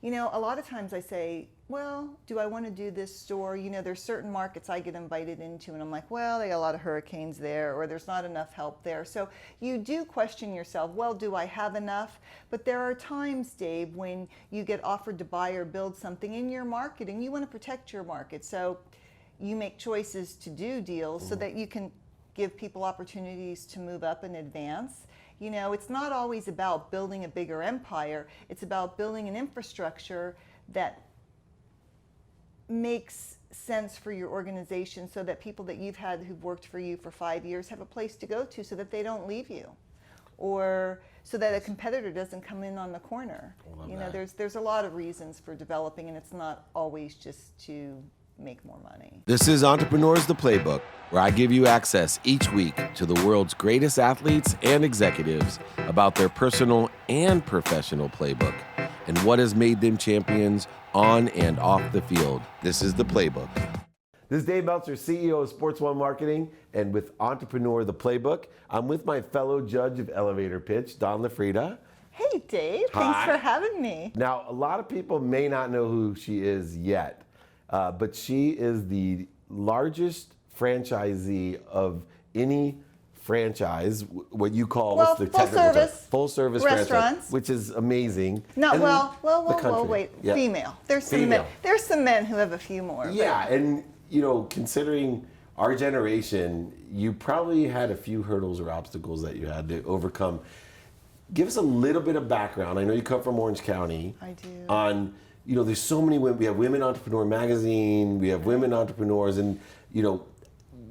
You know, a lot of times I say, well, do I want to do this store? You know, there's certain markets I get invited into and I'm like, well, they got a lot of hurricanes there, or there's not enough help there. So you do question yourself, well, do I have enough? But there are times, Dave, when you get offered to buy or build something in your market and you want to protect your market. So you make choices to do deals so that you can give people opportunities to move up and advance. You know, it's not always about building a bigger empire. It's about building an infrastructure that makes sense for your organization so that people that you've had who've worked for you for 5 years have a place to go to so that they don't leave you, or so that a competitor doesn't come in on the corner. You know, there's a lot of reasons for developing, and it's not always just to make more money. This is Entrepreneurs the Playbook, where I give you access each week to the world's greatest athletes and executives about their personal and professional playbook and what has made them champions on and off the field. This is the Playbook. This is David Meltzer, CEO of Sports One Marketing, and with Entrepreneur the Playbook, I'm with my fellow judge of elevator pitch, Don Lafreeda. Hey, Dave. Hi. Thanks for having me. Now, a lot of people may not know who she is yet. But she is the largest franchisee of any franchise, what you call the full service restaurants, franchise, which is amazing. No, and wait, yeah. female. There's some men. There's some men who have a few more. Yeah, and you know, considering our generation, you probably had a few hurdles or obstacles that you had to overcome. Give us a little bit of background. I know you come from Orange County. I do. On, you know, there's so many women. We have Women Entrepreneur Magazine. We have women entrepreneurs, and you know,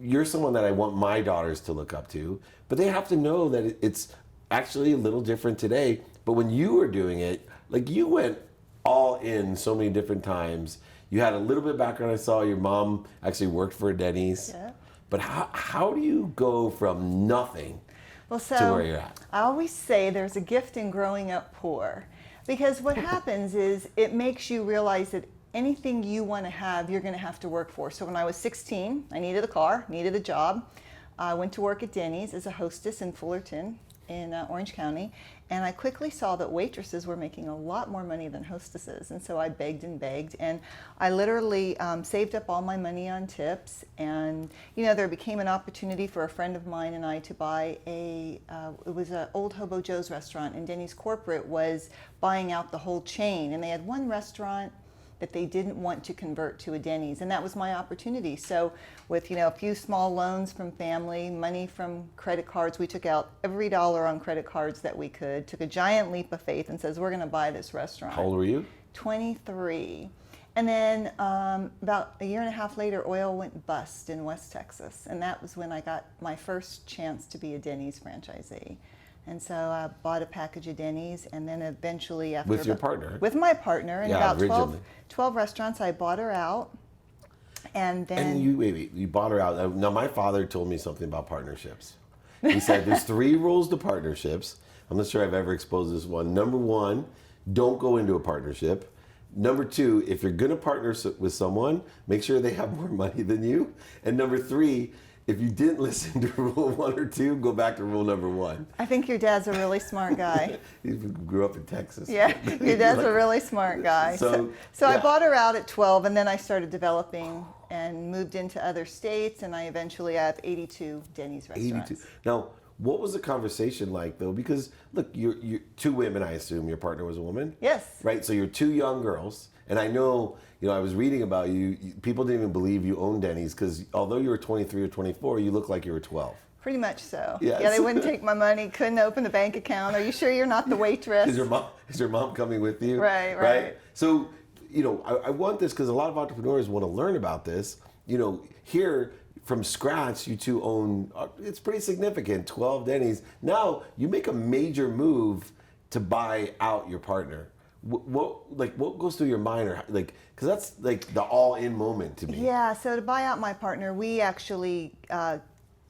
you're someone that I want my daughters to look up to. But they have to know that it's actually a little different today. But when you were doing it, like you went all in so many different times. You had a little bit of background. I saw your mom actually worked for Denny's. Yeah. But how do you go from nothing to where you're at? I always say there's a gift in growing up poor. Because what happens is it makes you realize that anything you want to have, you're going to have to work for. So when I was 16, I needed a car, needed a job. I went to work at Denny's as a hostess in Fullerton in Orange County. And I quickly saw that waitresses were making a lot more money than hostesses. And so I begged and begged. And I literally saved up all my money on tips. And, you know, there became an opportunity for a friend of mine and I to buy it was an Old Hobo Joe's restaurant. And Denny's corporate was buying out the whole chain. And they had one restaurant that they didn't want to convert to a Denny's, and that was my opportunity. So with, you know, a few small loans from family, money from credit cards, we took out every dollar on credit cards that we could, took a giant leap of faith and says, we're gonna buy this restaurant. How old were you? 23. And then about a year and a half later, oil went bust in West Texas, and that was when I got my first chance to be a Denny's franchisee. And so I bought a package of Denny's, and then eventually after... With your partner? With my partner, and yeah, about 12 restaurants, I bought her out. And then... And you bought her out. Now, my father told me something about partnerships. He said there's 3 rules to partnerships. I'm not sure I've ever exposed this one. Number 1, don't go into a partnership. Number 2, if you're going to partner with someone, make sure they have more money than you. And number 3, if you didn't listen to rule 1 or 2, go back to rule number 1. I think your dad's a really smart guy. He grew up in Texas. Yeah, your dad's a really smart guy. So yeah. I bought her out at 12, and then I started developing and moved into other states, and I eventually have 82 Denny's restaurants. 82. Now, what was the conversation like, though? Because, look, you're 2 women, I assume. Your partner was a woman? Yes. Right, so you're 2 young girls, and I know... You know, I was reading about you. People didn't even believe you owned Denny's because although you were 23 or 24, you looked like you were 12. Pretty much so. Yes. Yeah, they wouldn't take my money, couldn't open the bank account. Are you sure you're not the waitress? Is your mom coming with you? Right. So, you know, I want this because a lot of entrepreneurs want to learn about this. You know, here from scratch, you 2 own, it's pretty significant, 12 Denny's. Now, you make a major move to buy out your partner. What goes through your mind, or like, because that's like the all-in moment to me. Yeah, so to buy out my partner, we actually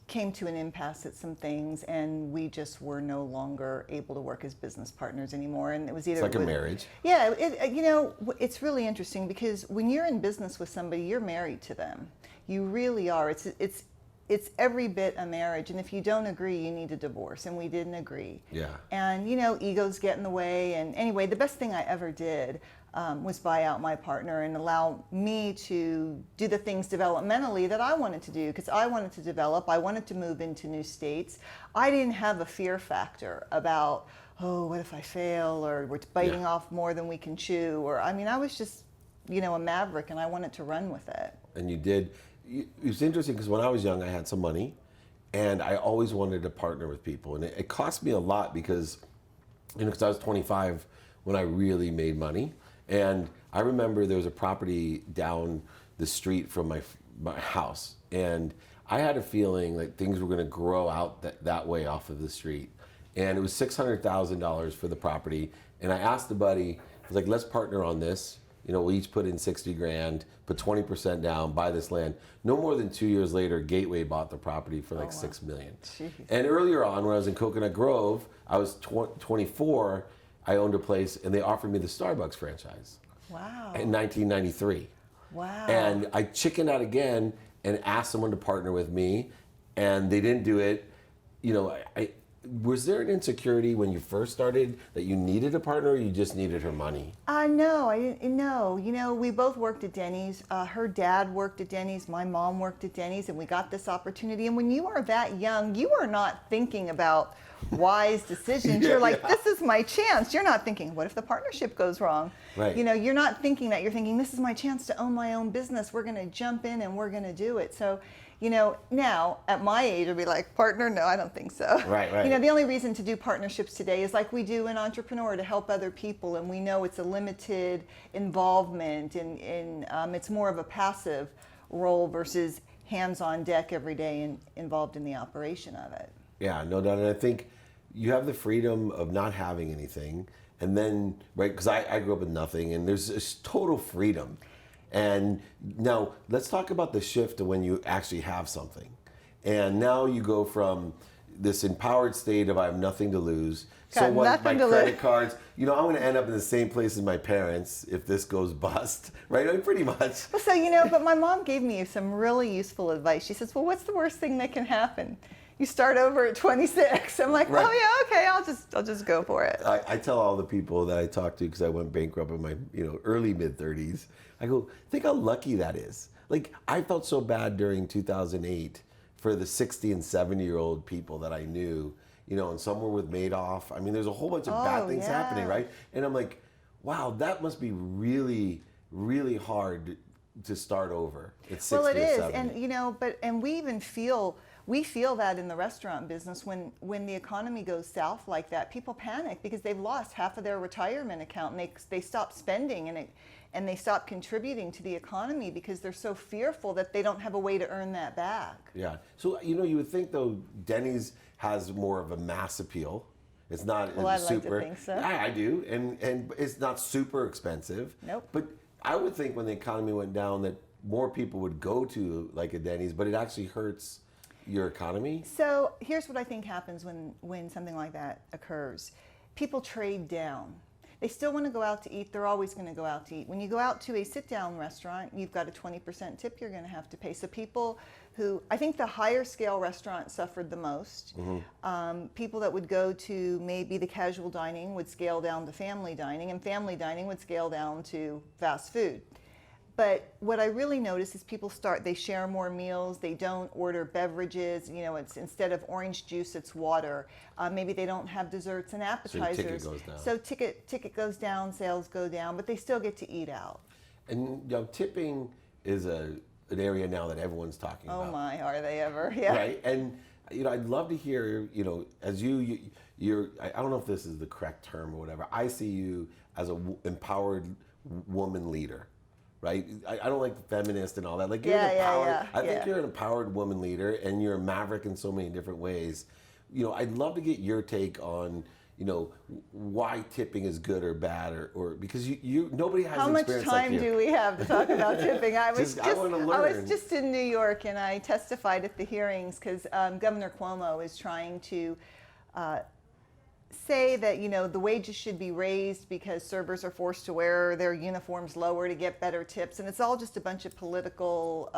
came to an impasse at some things, and we just were no longer able to work as business partners anymore. And it was either it's like a marriage. Yeah, you know, it's really interesting because when you're in business with somebody, you're married to them. You really are. It's every bit a marriage, and if you don't agree, you need a divorce, and we didn't agree. Yeah. And, you know, egos get in the way, and anyway, the best thing I ever did, was buy out my partner and allow me to do the things developmentally that I wanted to do, because I wanted to develop, I wanted to move into new states. I didn't have a fear factor about, oh, what if I fail, or we're biting off more than we can chew, or I mean, I was just, a maverick, and I wanted to run with it. And you did. It's interesting because when I was young, I had some money, and I always wanted to partner with people, and it cost me a lot because, because I was 25 when I really made money, and I remember there was a property down the street from my house, and I had a feeling like things were going to grow out that way off of the street, and it was $600,000 for the property, and I asked the buddy, I was like, let's partner on this. We'll each put in 60 grand, put 20% down, buy this land. No more than 2 years later, Gateway bought the property for like $6 million. Jeez. And earlier on, when I was in Coconut Grove, I was 24, I owned a place, and they offered me the Starbucks franchise. Wow. In 1993. Wow. And I chickened out again and asked someone to partner with me, and they didn't do it. Was there an insecurity when you first started that you needed a partner, or you just needed her money? No, I didn't know. We both worked at Denny's. Her dad worked at Denny's. My mom worked at Denny's, and we got this opportunity. And when you are that young, you are not thinking about wise decisions. You're like, this is my chance. You're not thinking, what if the partnership goes wrong? Right. You're not thinking that. You're thinking, this is my chance to own my own business. We're going to jump in and we're going to do it. So, now at my age, I'd be like, partner? No, I don't think so. Right. The only reason to do partnerships today is like we do in Entrepreneur, to help other people. And we know it's a limited involvement, and it's more of a passive role versus hands on deck every day and involved in the operation of it. Yeah, no doubt. And I think you have the freedom of not having anything. And then, right, because I grew up with nothing, and there's this total freedom. And now let's talk about the shift to when you actually have something. And now you go from this empowered state of I have nothing to lose. So what, my credit cards, I'm going to end up in the same place as my parents if this goes bust, right? I mean, pretty much. Well, so, but my mom gave me some really useful advice. She says, well, what's the worst thing that can happen? You start over at 26. I'm like, right. Oh yeah, okay, I'll just go for it. I tell all the people that I talk to, because I went bankrupt in my early mid-30s, I go, think how lucky that is. Like, I felt so bad during 2008 for the 60 and 70-year-old people that I knew, and some were with Madoff. I mean, there's a whole bunch of bad things happening, right? And I'm like, wow, that must be really, really hard to start over at 60 well, it or is, 70. and we even feel that in the restaurant business when the economy goes south like that, people panic because they've lost half of their retirement account, and they stop spending and they stop contributing to the economy because they're so fearful that they don't have a way to earn that back. Yeah. So, you would think, though, Denny's has more of a mass appeal. It's not I'd super. like to think so. I do. And it's not super expensive. Nope. But I would think when the economy went down that more people would go to like a Denny's, but it actually hurts your economy. So here's what I think happens when something like that occurs. People trade down. They still want to go out to eat. They're always going to go out to eat. When you go out to a sit-down restaurant, you've got a 20% tip you're going to have to pay. So people who, I think the higher scale restaurants suffered the most. Mm-hmm. People that would go to maybe the casual dining would scale down to family dining, and family dining would scale down to fast food. But what I really notice is people they share more meals, they don't order beverages, it's instead of orange juice, it's water. Maybe they don't have desserts and appetizers. So ticket goes down. So ticket goes down, sales go down, but they still get to eat out. And tipping is an area now that everyone's talking about. Oh my, are they ever? Yeah. Right? And I'd love to hear, as you're, I don't know if this is the correct term or whatever, I see you as an empowered woman leader. Right? I don't like feminist and all that. Like, you're an empowered, I think you're an empowered woman leader, and you're a maverick in so many different ways. I'd love to get your take on, why tipping is good or bad, or because nobody has How experience much time like you. do we have to talk about tipping? I was just in New York, and I testified at the hearings because Governor Cuomo is trying to say that the wages should be raised because servers are forced to wear their uniforms lower to get better tips, and it's all just a bunch of political.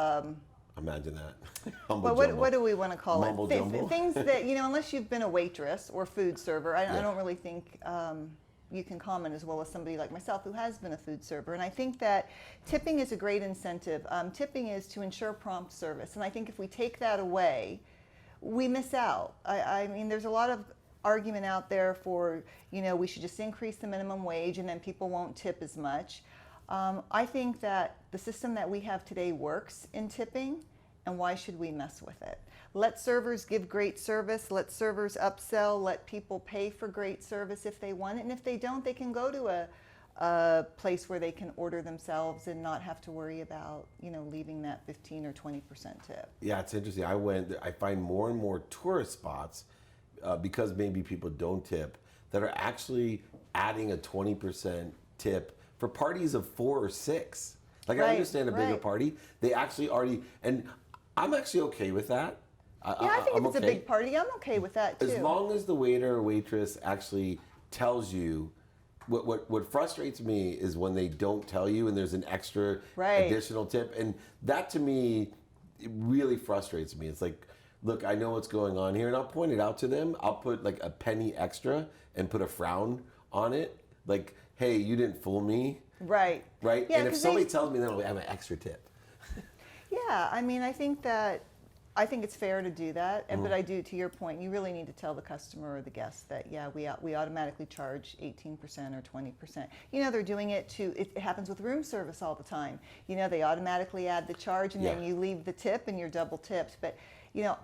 Imagine that. Well, what do we want to call Mumble it? jumble? Things that unless you've been a waitress or food server, I don't really think you can comment as well as somebody like myself who has been a food server. And I think that tipping is a great incentive. Tipping is to ensure prompt service. And I think if we take that away, we miss out. I mean, there's a lot of argument out there for, we should just increase the minimum wage and then people won't tip as much. I think that the system that we have today works in tipping, and why should we mess with it? Let servers give great service, let servers upsell, let people pay for great service if they want it, and if they don't, they can go to a place where they can order themselves and not have to worry about, leaving that 15 or 20% tip. Yeah, it's interesting. I find more and more tourist spots, because maybe people don't tip, that are actually adding a 20% tip for parties of 4 or 6. Like, I understand a bigger party. They actually already, and I'm actually okay with that. I think if it's a big party, I'm okay with that too. As long as the waiter or waitress actually tells you. What frustrates me is when they don't tell you and there's an extra additional tip. And that, to me, it really frustrates me. It's like, look, I know what's going on here, and I'll point it out to them. I'll put like a penny extra and put a frown on it. Like, hey, you didn't fool me. Right. Yeah, and if somebody tells me, then I'll have an extra tip. Yeah, I mean, I think it's fair to do that, but I do, to your point, you really need to tell the customer or the guest that, we automatically charge 18% or 20%. They're doing it it happens with room service all the time. They automatically add the charge and then you leave the tip and you're double tipped. But,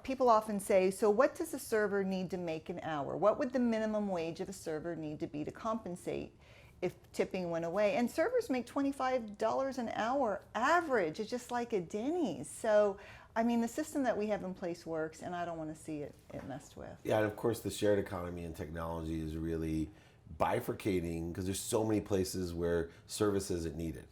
people often say, so what does a server need to make an hour? What would the minimum wage of a server need to be to compensate if tipping went away? And servers make $25 an hour average. It's just like a Denny's. So, I mean, the system that we have in place works, and I don't want to see it messed with. Yeah, and of course, the shared economy and technology is really bifurcating, because there's so many places where service isn't needed.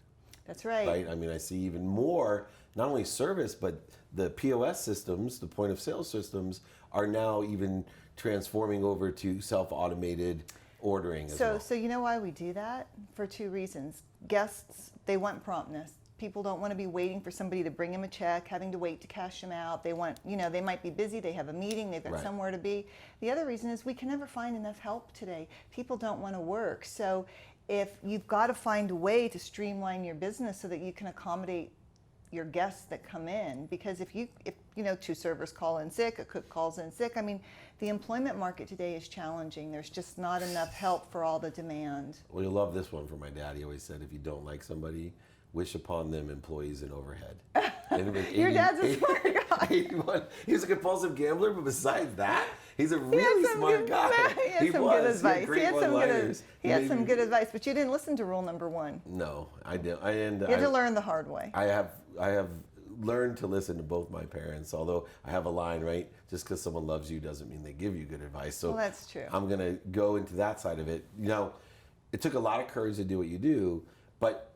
That's right. Right? I mean, I see even more, not only service, but the POS systems, the point of sale systems, are now even transforming over to self-automated ordering as well. So you know why we do that? For 2 reasons. Guests, they want promptness. People don't want to be waiting for somebody to bring them a check, having to wait to cash them out. They want, they might be busy, they have a meeting, they've got somewhere to be. The other reason is we can never find enough help today. People don't want to work. So if you've got to find a way to streamline your business so that you can accommodate your guests that come in, because if 2 servers call in sick, a cook calls in sick, I mean, the employment market today is challenging. There's just not enough help for all the demand. Well, you'll love this one from my dad. He always said, if you don't like somebody, wish upon them employees and overhead. Your dad's a smart guy. 81. He's a compulsive gambler, but besides that, he's a really smart guy. He had some good advice. He had some good advice, but you didn't listen to rule number 1. No, I didn't. You had to learn the hard way. I have learned to listen to both my parents, although I have a line, right? Just because someone loves you doesn't mean they give you good advice. So well, that's true. I'm going to go into that side of it. It took a lot of courage to do what you do, but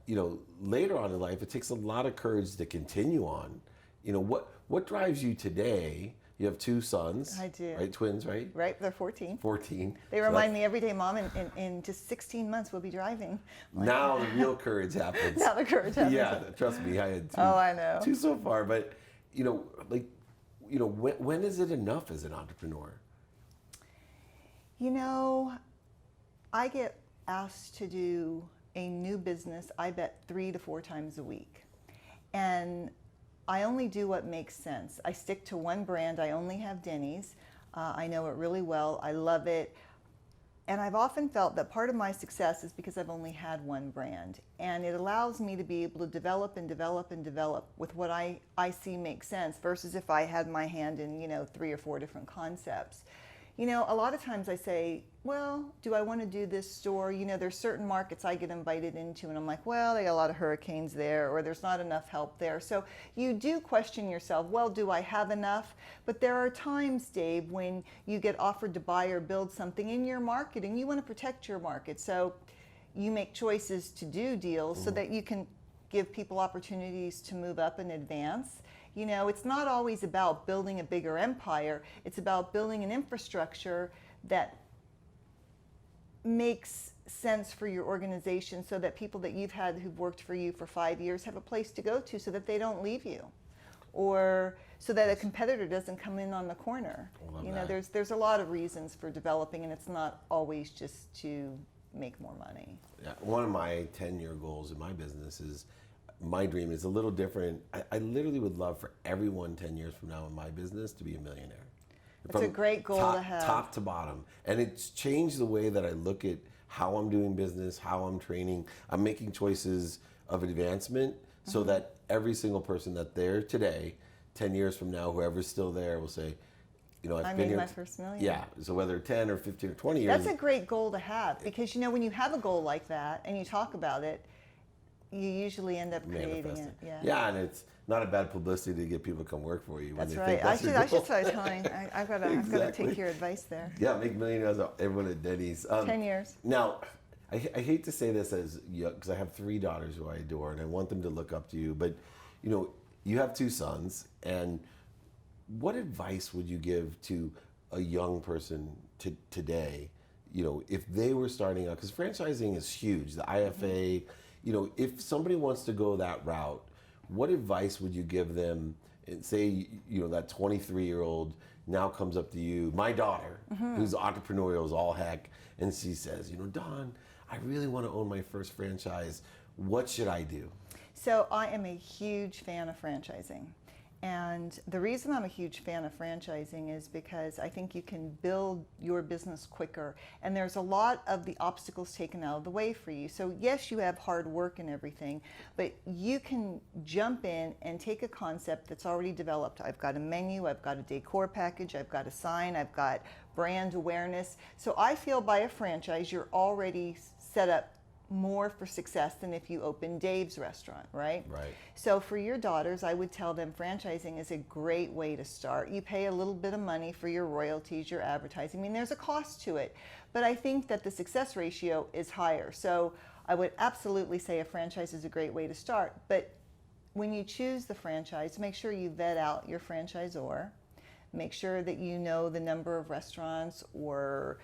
later on in life, it takes a lot of courage to continue on. What drives you today? You have 2 sons. I do. Right, twins, right? Right, they're 14. 14. They remind me every day, Mom, in just 16 months we'll be driving. Now the real courage happens. Now the courage happens. Yeah, trust me, I had 2. Oh, I know. 2 so far, but when is it enough as an entrepreneur? I get asked to do a new business, I bet 3 to 4 times a week. And I only do what makes sense. I stick to one brand. I only have Denny's. I know it really well. I love it. And I've often felt that part of my success is because I've only had one brand. And it allows me to be able to develop and develop and develop with what I see makes sense versus if I had my hand in, 3 or 4 different concepts. A lot of times I say, well, do I want to do this store? There's certain markets I get invited into and I'm like, well, they got a lot of hurricanes there, or there's not enough help there. So you do question yourself, well, do I have enough? But there are times, Dave, when you get offered to buy or build something in your market and you want to protect your market. So you make choices to do deals so that you can give people opportunities to move up and advance. It's not always about building a bigger empire. It's about building an infrastructure that makes sense for your organization so that people that you've had who've worked for you for 5 years have a place to go to so that they don't leave you, or so that a competitor doesn't come in on the corner. There's a lot of reasons for developing, and it's not always just to make more money. Yeah, one of my 10-year goals in my business is, my dream is a little different. I literally would love for everyone 10 years from now in my business to be a millionaire. It's a great goal to have. Top to bottom. And it's changed the way that I look at how I'm doing business, how I'm training. I'm making choices of advancement so that every single person that there today, 10 years from now, whoever's still there will say, you know, I been made here. my first million. Yeah. So whether 10 or 15 or 20 years. That's a great goal to have, because you know, when you have a goal like that and you talk about it, you usually end up creating manifest it. Yeah, and it's not a bad publicity to get people to come work for you. That's when they right. Think that's I should start telling. I've got to Exactly. take your advice there. Yeah, make millionaires out of everyone at Denny's. 10 years. Now, I hate to say this as because I have 3 daughters who I adore, and I want them to look up to you. But you know, you have 2 sons, and what advice would you give to a young person today? You know, if they were starting out, because franchising is huge, the IFA. You know, if somebody wants to go that route, what advice would you give them? And say, you know, that 23-year-old now comes up to you, my daughter, who's entrepreneurial as all heck, and she says, you know, Don, I really want to own my first franchise. What should I do? So I am a huge fan of franchising. And the reason I'm a huge fan of franchising is because I think you can build your business quicker, and there's a lot of the obstacles taken out of the way for you. So yes, you have hard work and everything, but you can jump in and take a concept that's already developed. I've got a menu, I've got a decor package, I've got a sign, I've got brand awareness. So I feel by a franchise, you're already set up more for success than if you open Dave's restaurant, right? Right. So for your daughters, I would tell them franchising is a great way to start. You pay a little bit of money for your royalties, your advertising. I mean, there's a cost to it, but I think that the success ratio is higher. So I would absolutely say a franchise is a great way to start. But when you choose the franchise, make sure you vet out your franchisor. Make sure that you know the number of restaurants or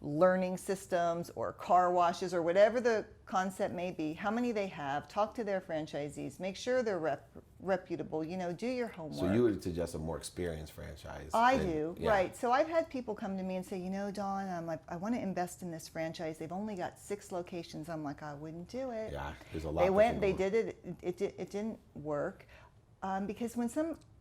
learning systems or car washes or whatever the concept may be, how many they have, talk to their franchisees, make sure they're reputable, you know, do your homework. So you would suggest a more experienced franchise? I do, yeah. Right. So I've had people come to me and say, you know, Dawn, I want to invest in this franchise. They've only got 6 locations. I'm like, I wouldn't do it. Yeah, there's a lot. They went, they did it, it didn't work. Because when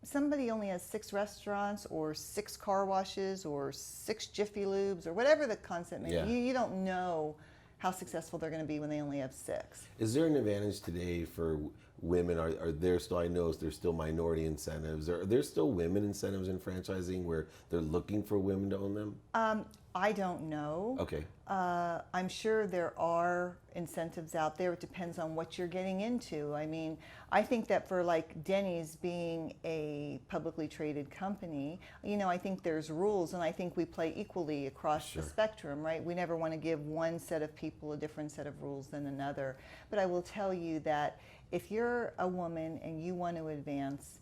somebody only has 6 restaurants or 6 car washes or 6 Jiffy Lubes or whatever the concept may be, you don't know how successful they're going to be when they only have 6. Is there an advantage today for women? Are there still, I know there's still minority incentives. Are there still women incentives in franchising where they're looking for women to own them? I don't know. Okay. I'm sure there are incentives out there. It depends on what you're getting into. I mean, I think that for like Denny's being a publicly traded company, you know, I think there's rules, and I think we play equally across the spectrum, right? We never want to give one set of people a different set of rules than another. But I will tell you that if you're a woman and you want to advance,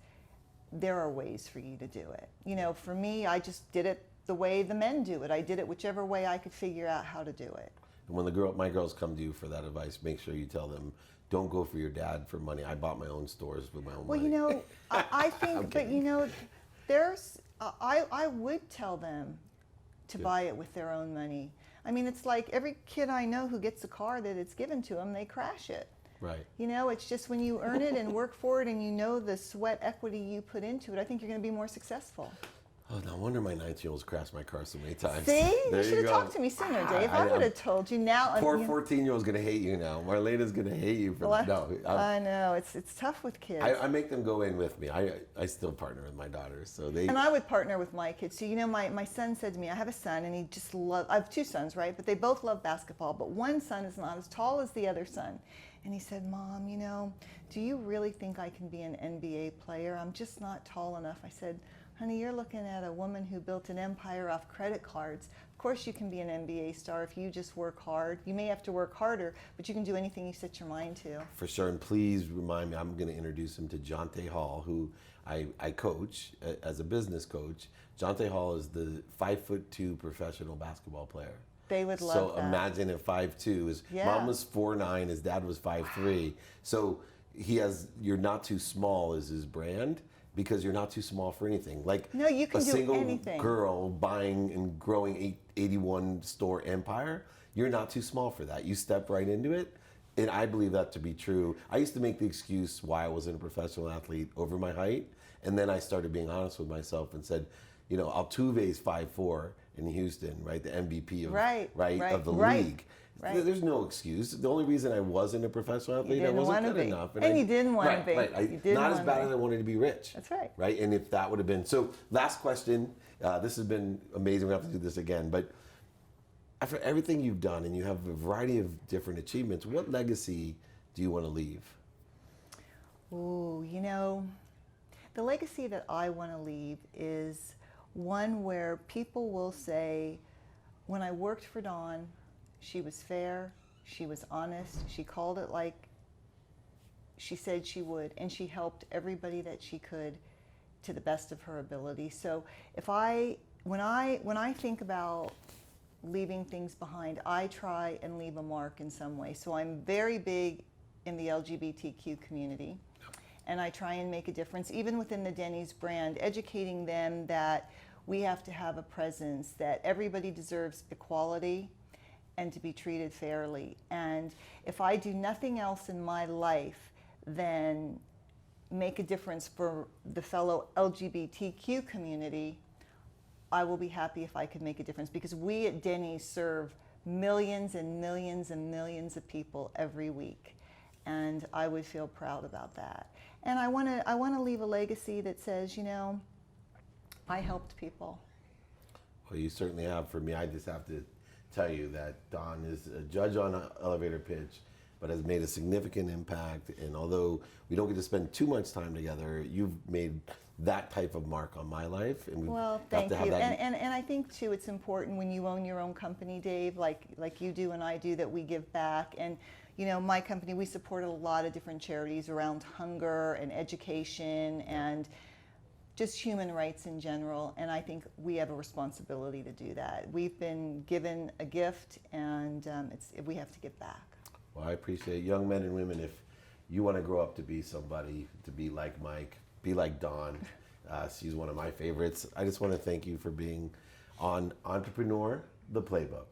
there are ways for you to do it. You know, for me, I just did it the way the men do it. I did it whichever way I could figure out how to do it. And when my girls come to you for that advice, make sure you tell them, don't go for your dad for money. I bought my own stores with my own money. Well, you know, I think, but you know, I would tell them to buy it with their own money. I mean, it's like every kid I know who gets a car that it's given to them, they crash it. Right. You know, it's just when you earn it and work for it and you know the sweat equity you put into it, I think you're going to be more successful. Oh, no wonder my 19-year-old's crashed my car so many times. See? There You should have talked to me sooner, Dave. I would have told you now. Poor 14-year-old's going to hate you now. Marlena's going to hate you for that. No, I know. It's tough with kids. I make them go in with me. I still partner with my daughters. So they. And I would partner with my kids. So, you know, my son said to me, I have a son, and he just loves, I have 2 sons, right? But they both love basketball. But one son is not as tall as the other son. And he said, Mom, you know, do you really think I can be an NBA player? I'm just not tall enough. I said, honey, you're looking at a woman who built an empire off credit cards. Of course you can be an NBA star if you just work hard. You may have to work harder, but you can do anything you set your mind to. For sure, and please remind me, I'm going to introduce him to Jonte Hall, who I coach as a business coach. Jonte Hall is the 5'2" professional basketball player. They would love that. So imagine at 5'2", his mom was 4'9", his dad was 5'3". So he has, you're not too small is his brand. Because you're not too small for anything. Like no, you can a do single anything. Girl buying and growing 81 store empire, you're not too small for that. You step right into it. And I believe that to be true. I used to make the excuse why I wasn't a professional athlete over my height. And then I started being honest with myself and said, you know, Altuve's 5'4" in Houston, right? The MVP of, of the league. Right. There's no excuse. The only reason I wasn't a professional athlete, I wasn't good enough. And you didn't want to be. Not as bad as I wanted to be rich. That's right. Right? And if that would have been... So last question. This has been amazing. We have to do this again. But after everything you've done, and you have a variety of different achievements, what legacy do you want to leave? Ooh, you know, the legacy that I want to leave is one where people will say, when I worked for Dawn, she was fair, she was honest, she called it like she said she would, and she helped everybody that she could to the best of her ability. So when I think about leaving things behind, I try and leave a mark in some way. So I'm very big in the LGBTQ community, and I try and make a difference, even within the Denny's brand, educating them that we have to have a presence, that everybody deserves equality and to be treated fairly. And if I do nothing else in my life than make a difference for the fellow LGBTQ community, I will be happy if I could make a difference, because we at Denny serve millions and millions and millions of people every week, and I would feel proud about that. And I want to leave a legacy that says, you know, I helped people. Well, you certainly have. For me, I just have to tell you that Dawn is a judge on an elevator pitch, but has made a significant impact. And although we don't get to spend too much time together, you've made that type of mark on my life. And well, thank you. And I think too, it's important when you own your own company, Dave, like you do and I do, that we give back. And you know, my company, we support a lot of different charities around hunger and education and just human rights in general, and I think we have a responsibility to do that. We've been given a gift, and we have to give back. Well, I appreciate young men and women. If you want to grow up to be somebody, to be like Mike, be like Dawn. She's one of my favorites. I just want to thank you for being on Entrepreneur, the Playbook.